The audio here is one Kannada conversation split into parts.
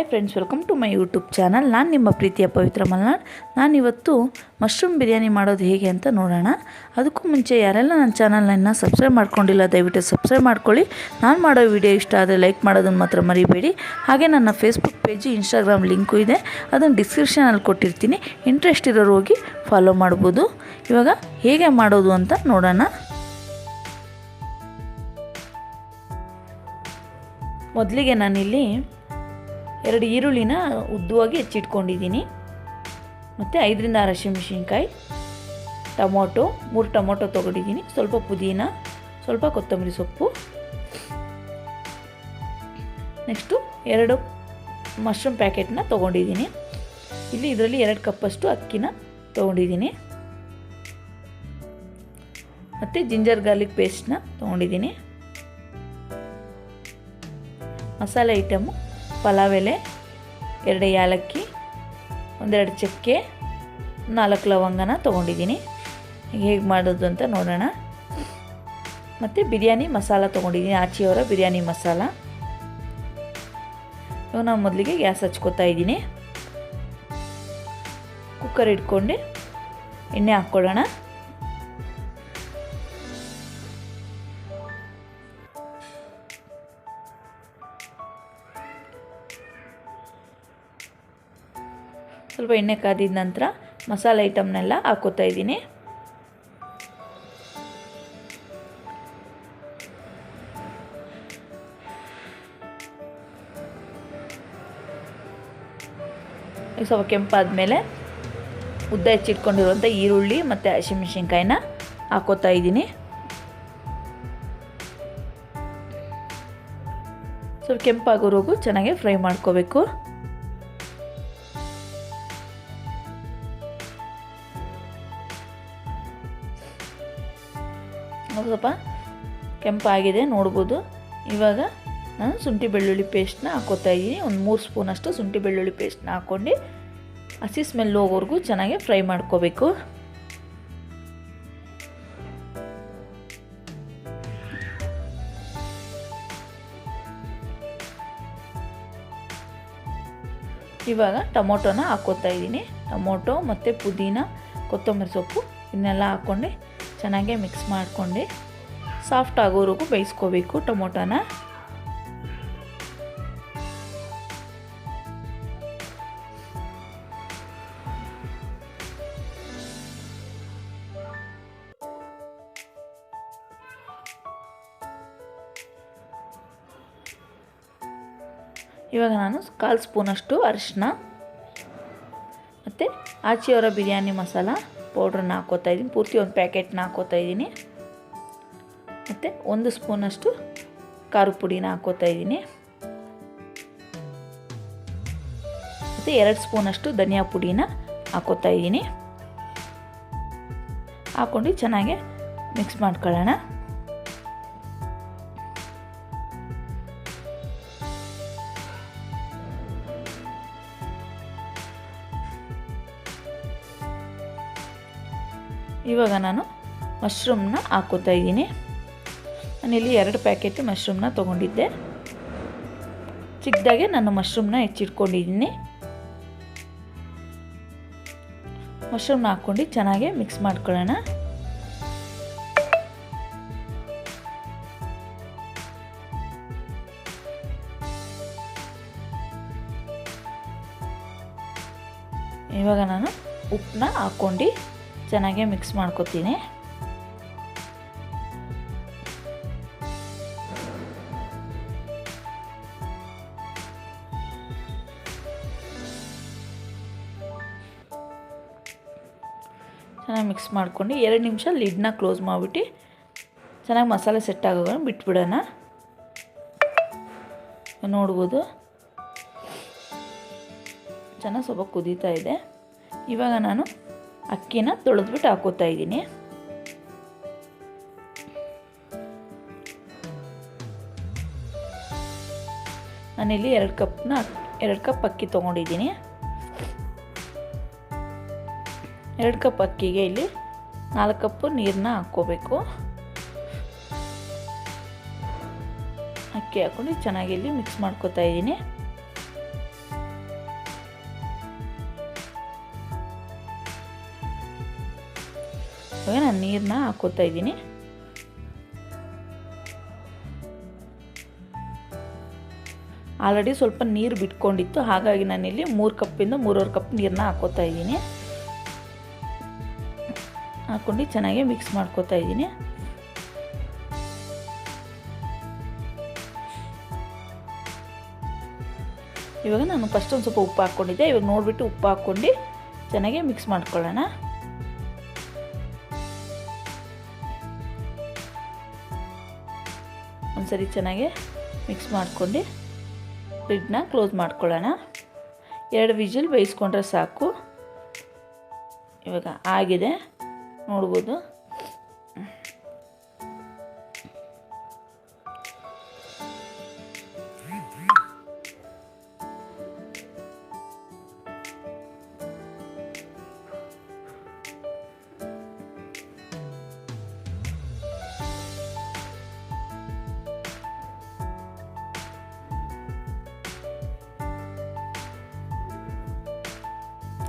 Friends, welcome to my YouTube channel. ನಾನು ನಿಮ್ಮ ಪ್ರೀತಿಯ ಪವಿತ್ರ ಮಲ್ನಾಡ್. ನಾನಿವತ್ತು ಮಶ್ರೂಮ್ ಬಿರಿಯಾನಿ ಮಾಡೋದು ಹೇಗೆ ಅಂತ ನೋಡೋಣ. ಅದಕ್ಕೂ ಮುಂಚೆ ಯಾರೆಲ್ಲ ನನ್ನ ಚಾನಲನ್ನು ಸಬ್ಸ್ಕ್ರೈಬ್ ಮಾಡ್ಕೊಂಡಿಲ್ಲ ದಯವಿಟ್ಟು ಸಬ್ಸ್ಕ್ರೈಬ್ ಮಾಡ್ಕೊಳ್ಳಿ. ನಾನು ಮಾಡೋ ವಿಡಿಯೋ ಇಷ್ಟ ಆದರೆ ಲೈಕ್ ಮಾಡೋದನ್ನು ಮಾತ್ರ ಮರಿಬೇಡಿ. ಹಾಗೆ ನನ್ನ ಫೇಸ್ಬುಕ್ ಪೇಜು, ಇನ್ಸ್ಟಾಗ್ರಾಮ್ ಲಿಂಕು ಇದೆ, ಅದನ್ನು ಡಿಸ್ಕ್ರಿಪ್ಷನಲ್ಲಿ ಕೊಟ್ಟಿರ್ತೀನಿ. ಇಂಟ್ರೆಸ್ಟ್ ಇರೋರು ಹೋಗಿ ಫಾಲೋ ಮಾಡ್ಬೋದು. ಇವಾಗ ಹೇಗೆ ಮಾಡೋದು ಅಂತ ನೋಡೋಣ. ಮೊದಲಿಗೆ ನಾನಿಲ್ಲಿ 2 ಈರುಳ್ಳಿನ ಉದ್ದವಾಗಿ ಹೆಚ್ಚಿಟ್ಕೊಂಡಿದ್ದೀನಿ. ಮತ್ತು 5ರಿಂದ 6 ಹಸಿಮೆಣಸಿನ್ಕಾಯಿ, ಟೊಮೊಟೊ 3 ಟೊಮೊಟೊ ತೊಗೊಂಡಿದ್ದೀನಿ, ಸ್ವಲ್ಪ ಪುದೀನ, ಸ್ವಲ್ಪ ಕೊತ್ತಂಬರಿ ಸೊಪ್ಪು, ನೆಕ್ಸ್ಟು 2 ಮಶ್ರೂಮ್ ಪ್ಯಾಕೆಟ್ನ ತೊಗೊಂಡಿದ್ದೀನಿ. ಇಲ್ಲಿ ಇದರಲ್ಲಿ 2 ಕಪ್ಪಷ್ಟು ಅಕ್ಕಿನ ತೊಗೊಂಡಿದ್ದೀನಿ. ಮತ್ತು ಜಿಂಜರ್ ಗಾರ್ಲಿಕ್ ಪೇಸ್ಟ್ನ ತೊಗೊಂಡಿದ್ದೀನಿ. ಮಸಾಲೆ ಐಟಮು ಪಲಾವ್ ಎಲೆ, 2 ಏಲಕ್ಕಿ, 1-2 ಚಕ್ಕೆ, 4 ಲವಂಗನ ತೊಗೊಂಡಿದ್ದೀನಿ. ಹೇಗೆ ಮಾಡೋದು ಅಂತ ನೋಡೋಣ. ಮತ್ತು ಬಿರಿಯಾನಿ ಮಸಾಲ ತೊಗೊಂಡಿದ್ದೀನಿ, ಆಚಿಯವರ ಬಿರಿಯಾನಿ ಮಸಾಲ. ಇವಾಗ ನಾನು ಮೊದಲಿಗೆ ಗ್ಯಾಸ್ ಹಚ್ಕೋತಾ ಇದ್ದೀನಿ. ಕುಕ್ಕರ್ ಇಟ್ಕೊಂಡು ಎಣ್ಣೆ ಹಾಕ್ಕೊಳ್ಳೋಣ. ಸ್ವಲ್ಪ ಎಣ್ಣೆ ಕಾದಿದ ನಂತರ ಮಸಾಲೆ ಐಟಮ್ನೆಲ್ಲ ಹಾಕೋತಾ ಇದ್ದೀನಿ. ಸ್ವಲ್ಪ ಕೆಂಪಾದಮೇಲೆ ಉದ್ದ ಹೆಚ್ಚಿಟ್ಕೊಂಡಿರುವಂಥ ಈರುಳ್ಳಿ ಮತ್ತು ಹಸಿಮೆಣಸಿನ್ಕಾಯಿನ ಹಾಕೋತಾ ಇದ್ದೀನಿ. ಸ್ವಲ್ಪ ಕೆಂಪಾಗೋವರೆಗೂ ಚೆನ್ನಾಗಿ ಫ್ರೈ ಮಾಡ್ಕೋಬೇಕು. ಸ್ವಲ್ಪ ಕೆಂಪಾಗಿದೆ ನೋಡ್ಬೋದು. ಇವಾಗ ನಾನು ಶುಂಠಿ ಬೆಳ್ಳುಳ್ಳಿ ಪೇಸ್ಟ್ನ ಹಾಕೋತಾ ಇದ್ದೀನಿ. ಒಂದು 3 ಸ್ಪೂನಷ್ಟು ಶುಂಠಿ ಬೆಳ್ಳುಳ್ಳಿ ಪೇಸ್ಟ್ನ ಹಾಕ್ಕೊಂಡು ಹಸಿ ಸ್ಮೆಲ್ ಹೋಗೋವರೆಗೂ ಚೆನ್ನಾಗಿ ಫ್ರೈ ಮಾಡ್ಕೋಬೇಕು. ಇವಾಗ ಟೊಮೊಟೊನ ಹಾಕೋತಾ ಇದ್ದೀನಿ. ಟೊಮೊಟೊ ಮತ್ತು ಪುದೀನ, ಕೊತ್ತಂಬರಿ ಸೊಪ್ಪು ಇದನ್ನೆಲ್ಲ ಹಾಕ್ಕೊಂಡು ಚೆನ್ನಾಗಿ ಮಿಕ್ಸ್ ಮಾಡ್ಕೊಂಡು ಸಾಫ್ಟ್ ಆಗೋವರೆಗೂ ಬೇಯಿಸ್ಕೋಬೇಕು ಟೊಮೊಟೊನ. ಇವಾಗ ನಾನು 1/4 ಸ್ಪೂನಷ್ಟು ಅರಿಶಿನ ಮತ್ತು ಆಚಿಯವರ ಬಿರಿಯಾನಿ ಮಸಾಲ ಪೌಡ್ರನ್ನ ಹಾಕೋತಾ ಇದ್ದೀನಿ. ಪೂರ್ತಿ ಒಂದು ಪ್ಯಾಕೆಟ್ನ ಹಾಕೋತಾ ಇದ್ದೀನಿ. ಮತ್ತು 1 ಸ್ಪೂನಷ್ಟು ಖಾರದ ಪುಡಿನ ಹಾಕೋತಾ ಇದ್ದೀನಿ. ಮತ್ತು 2 ಸ್ಪೂನಷ್ಟು ಧನಿಯಾ ಪುಡಿನ ಹಾಕೋತಾ ಇದ್ದೀನಿ. ಹಾಕ್ಕೊಂಡು ಚೆನ್ನಾಗಿ ಮಿಕ್ಸ್ ಮಾಡ್ಕೊಳ್ಳೋಣ. ಇವಾಗ ನಾನು ಮಶ್ರೂಮ್ನ ಹಾಕೋತಾ ಇದ್ದೀನಿ. ನಾನಿಲ್ಲಿ 2 ಪ್ಯಾಕೆಟ್ ಮಶ್ರೂಮ್ನ ತೊಗೊಂಡಿದ್ದೆ. ಚಿಕ್ಕದಾಗೆ ನಾನು ಮಶ್ರೂಮ್ನ ಹೆಚ್ಚಿಟ್ಕೊಂಡಿದ್ದೀನಿ. ಮಶ್ರೂಮ್ನ ಹಾಕ್ಕೊಂಡು ಚೆನ್ನಾಗಿ ಮಿಕ್ಸ್ ಮಾಡ್ಕೊಳ್ಳೋಣ. ಇವಾಗ ನಾನು ಉಪ್ಪನ್ನ ಹಾಕ್ಕೊಂಡು ಚೆನ್ನಾಗಿ ಮಿಕ್ಸ್ ಮಾಡ್ಕೊತೀನಿ. ಚೆನ್ನಾಗಿ ಮಿಕ್ಸ್ ಮಾಡ್ಕೊಂಡು 2 ನಿಮಿಷ ಲಿಡ್ನ ಕ್ಲೋಸ್ ಮಾಡಿಬಿಟ್ಟು ಚೆನ್ನಾಗಿ ಮಸಾಲೆ ಸೆಟ್ ಆಗೋಣ ಬಿಟ್ಬಿಡೋಣ. ನೋಡ್ಬೋದು ಚೆನ್ನಾಗಿ ಸ್ವಲ್ಪ ಕುದೀತಾ ಇದೆ. ಇವಾಗ ನಾನು ಅಕ್ಕಿನ ತೊಳೆದ್ಬಿಟ್ಟು ಹಾಕೋತಾ ಇದ್ದೀನಿ. ನಾನಿಲ್ಲಿ 2 ಕಪ್ ಅಕ್ಕಿ ತೊಗೊಂಡಿದ್ದೀನಿ. 2 ಕಪ್ ಅಕ್ಕಿಗೆ ಇಲ್ಲಿ 4 ಕಪ್ ನೀರನ್ನ ಹಾಕ್ಕೋಬೇಕು. ಅಕ್ಕಿ ಹಾಕ್ಕೊಂಡು ಚೆನ್ನಾಗಿ ಇಲ್ಲಿ ಮಿಕ್ಸ್ ಮಾಡ್ಕೊತಾ ಇದ್ದೀನಿ. ಇವಾಗ ನಾನು ನೀರನ್ನ ಹಾಕ್ಕೋತಾ ಇದ್ದೀನಿ. ಆಲ್ರೆಡಿ ಸ್ವಲ್ಪ ನೀರು ಬಿಟ್ಕೊಂಡಿತ್ತು, ಹಾಗಾಗಿ ನಾನಿಲ್ಲಿ 3 ಕಪ್ಪಿಂದ 3.5 ಕಪ್ ನೀರನ್ನ ಹಾಕ್ಕೋತಾ ಇದ್ದೀನಿ. ಹಾಕ್ಕೊಂಡು ಚೆನ್ನಾಗಿ ಮಿಕ್ಸ್ ಮಾಡ್ಕೋತಾ ಇದ್ದೀನಿ. ಇವಾಗ ನಾನು ಫಸ್ಟ್ ಒಂದು ಸ್ವಲ್ಪ ಉಪ್ಪು ಹಾಕ್ಕೊಂಡಿದ್ದೆ. ಇವಾಗ ನೋಡಿಬಿಟ್ಟು ಉಪ್ಪು ಹಾಕ್ಕೊಂಡು ಚೆನ್ನಾಗಿ ಮಿಕ್ಸ್ ಮಾಡ್ಕೊಳ್ಳೋಣ. ಒಂದ್ಸರಿ ಚೆನ್ನಾಗಿ ಮಿಕ್ಸ್ ಮಾಡ್ಕೊಂಡು ಲಿಡ್ನ ಕ್ಲೋಸ್ ಮಾಡ್ಕೊಳ್ಳೋಣ. 2 ವಿಜಿಲ್ ಬೇಯಿಸ್ಕೊಂಡ್ರೆ ಸಾಕು. ಇವಾಗ ಆಗಿದೆ ನೋಡ್ಬೋದು.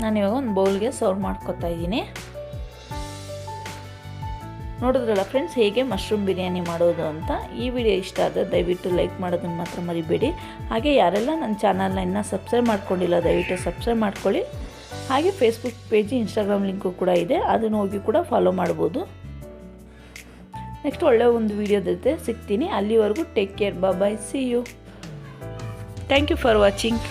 ನಾನಿವಾಗ ಒಂದು ಬೌಲ್ಗೆ ಸರ್ವ್ ಮಾಡ್ಕೊತಾ ಇದ್ದೀನಿ. ನೋಡಿದ್ರಲ್ಲ ಫ್ರೆಂಡ್ಸ್, ಹೇಗೆ ಮಶ್ರೂಮ್ ಬಿರಿಯಾನಿ ಮಾಡೋದು ಅಂತ. ಈ ವಿಡಿಯೋ ಇಷ್ಟ ಆದರೆ ದಯವಿಟ್ಟು ಲೈಕ್ ಮಾಡೋದನ್ನು ಮಾತ್ರ ಮರಿಬೇಡಿ. ಹಾಗೆ ಯಾರೆಲ್ಲ ನನ್ನ ಚಾನಲ್ನ ಇನ್ನೂ ಸಬ್ಸ್ಕ್ರೈಬ್ ಮಾಡ್ಕೊಂಡಿಲ್ಲ ದಯವಿಟ್ಟು ಸಬ್ಸ್ಕ್ರೈಬ್ ಮಾಡ್ಕೊಳ್ಳಿ. ಹಾಗೆ ಫೇಸ್ಬುಕ್ ಪೇಜ್, ಇನ್ಸ್ಟಾಗ್ರಾಮ್ ಲಿಂಕು ಕೂಡ ಇದೆ, ಅದನ್ನು ಹೋಗಿ ಕೂಡ ಫಾಲೋ ಮಾಡ್ಬೋದು. ನೆಕ್ಸ್ಟ್ ಒಳ್ಳೆಯ ಒಂದು ವಿಡಿಯೋದ ಜೊತೆ ಸಿಗ್ತೀನಿ. ಅಲ್ಲಿವರೆಗೂ take care, bye, see you. Thank you for watching.